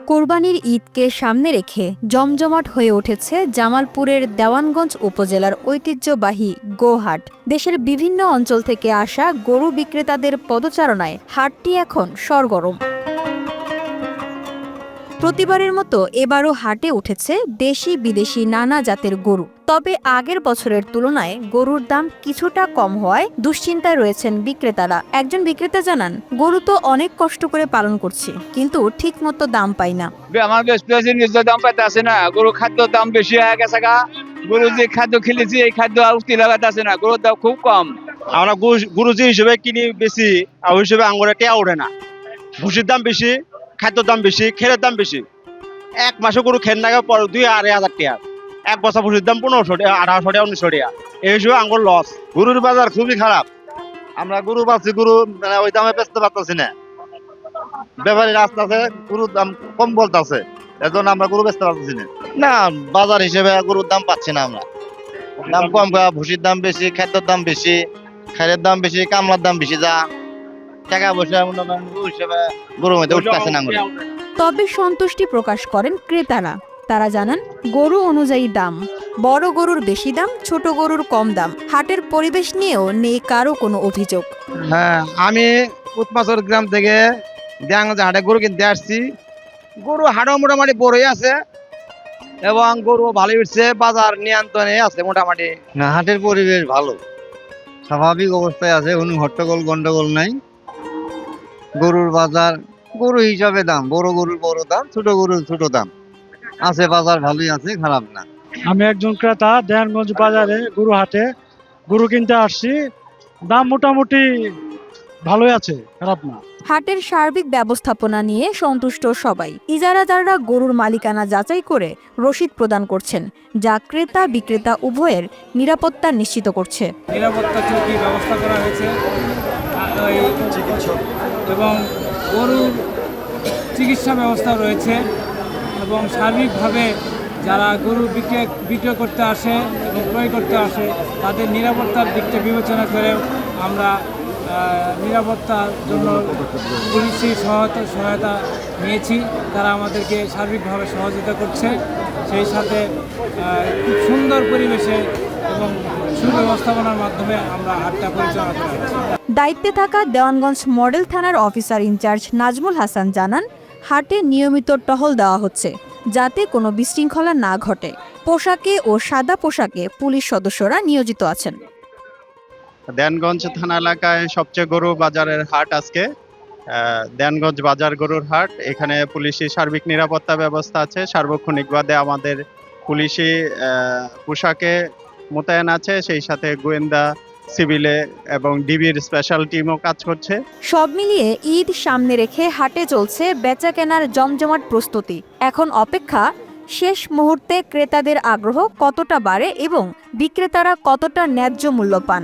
কোরবানির ঈদকে সামনে রেখে জমজমাট হয়ে উঠেছে জামালপুরের দেওয়ানগঞ্জ উপজেলার ঐতিহ্যবাহী গোহাট। দেশের বিভিন্ন অঞ্চল থেকে আসা গরু বিক্রেতাদের পদচারণায় হাটটি এখন সরগরম। প্রতিবারের মতো এবারও হাটে উঠেছে দেশি বিদেশি নানা জাতের গরু। তবে আগের বছরের তুলনায় গরুর দাম কিছুটা কম হওয়ায় দুশ্চিন্তায় রয়েছেন বিক্রেতারা। একজন বিক্রেতা জানান, গরু তো অনেক কষ্ট করে পালন করছি, কিন্তু ঠিক মতো দাম পাই না। আমার দাম পাইতে আছে না, গরু খাদ্য দাম বেশি হয়ে গেছে গা। গরু যে খাদ্য খেলেছি এই খাদ্য উঠতে লাগাতে আছে না, গরুর দাম খুব কম। আমরা গরু যে হিসেবে কিনি বেশি, ওই হিসেবে আঙুরে টেয়া ওঠে না। ভুসির দাম বেশি, খাদ্যর দাম বেশি, খেরের দাম বেশি। এক মাসে গরু খের নাগে পর 2-2.5 টাকা, এক বছর ভুসির দাম 1500 টাকা, 1800 টাকা, 1900 টাকা। এই হিসেবে আঙুর লস। গরুর বাজার খুবই খারাপ। আমরা গরু পাচ্ছি, গরু ওই দামে বেচতে পারতেছি না। ব্যাপারী রাস্তা আছে, গরুর দাম কম বলতেছে, এর জন্য আমরা গরু বেচতে পারতেছি না। না, বাজার হিসেবে গরুর দাম পাচ্ছি না আমরা। দাম কম, ভুসির দাম বেশি, খাদ্যের দাম বেশি, খাইয়ের দাম বেশি, কামলার দাম বেশি। যা টাকা পয়সা হিসেবে গরুর মধ্যে উঠতেছে না। তবে সন্তুষ্টি প্রকাশ করেন ক্রেতারা। তারা জানান, গরু অনুযায়ী দাম, বড় গরুর বেশি দাম, ছোট গরুর কম দাম। হাটের পরিবেশ নিয়েও নেই কারো কোনো অভিযোগ। হ্যাঁ, আমি উৎমাচর গ্রাম থেকে দেওয়ানগঞ্জ হাটে গরু কিনতে আসছি। গরু হাটও মোটামুটি বড়ই আছে এবং গরু ভালো উঠছে, বাজার নিয়ন্ত্রণে আছে মোটামুটি। না, হাটের পরিবেশ ভালো, স্বাভাবিক অবস্থায় আছে, কোনো হট্টগোল গন্ডগোল নাই। গরুর বাজার গরু হিসাবে দাম, বড় গরুর বড় দাম, ছোট গরুর ছোট দাম আছে। বাজার ভালোই আছে, খারাপ না। আমি একজন ক্রেতা, দেওয়ানগঞ্জ বাজারে গরু হাটে গরু কিনতে আসছি। দাম মোটামুটি ভালোই আছে, খারাপ না। হাটের সার্বিক ব্যবস্থাপনা নিয়ে সন্তুষ্ট সবাই। ইজারাদাররা গরুর মালিকানা যাচাই করে রসিদ প্রদান করছেন, যা ক্রেতা বিক্রেতা উভয়ের নিরাপত্তা নিশ্চিত করছে। নিরাপত্তা চৌকি ব্যবস্থা করা হয়েছে এবং গরুর চিকিৎসা ব্যবস্থা রয়েছে এবং সার্বিকভাবে যারা গরু বিক্রয় করতে আসে এবং ক্রয় করতে আসে তাদের নিরাপত্তার দিকটা বিবেচনা করে আমরা নিরাপত্তার জন্য পুলিশি সহায়তা নিয়েছি। তারা আমাদেরকে সার্বিকভাবে সহযোগিতা করছে। সেই সাথে খুব সুন্দর পরিবেশে এবং সুব্যবস্থাপনার মাধ্যমে আমরা হাটটা পরিচালনা করছি। দায়িত্বে থাকা দেওয়ানগঞ্জ মডেল থানার অফিসার ইনচার্জ নাজমুল হাসান জানান, হাটে নিয়মিত টহল দেওয়া হচ্ছে, যাতে কোনো বিশৃঙ্খলা না ঘটে। পোশাকে ও সাদা পোশাকে পুলিশ সদস্যরা নিয়োজিত আছেন। দেওয়ানগঞ্জ থানা এলাকায় সবচেয়ে গরু বাজারের হাট আজকে। দেওয়ানগঞ্জ বাজার গরুর হাট। এখানে পুলিশি সার্বিক নিরাপত্তা ব্যবস্থা আছে। সার্বক্ষণিকভাবে আমাদের পুলিশি পোশাকে মোতায়েন আছে, সেই সাথে গোয়েন্দা, সিভিলে এবং ডিবির স্পেশাল টিমও কাজ করছে। সব মিলিয়ে ঈদ সামনে রেখে হাটে চলছে বেচা কেনার জমজমাট প্রস্তুতি। এখন অপেক্ষা, শেষ মুহূর্তে ক্রেতাদের আগ্রহ কতটা বাড়ে এবং বিক্রেতারা কতটা ন্যায্য মূল্য পান।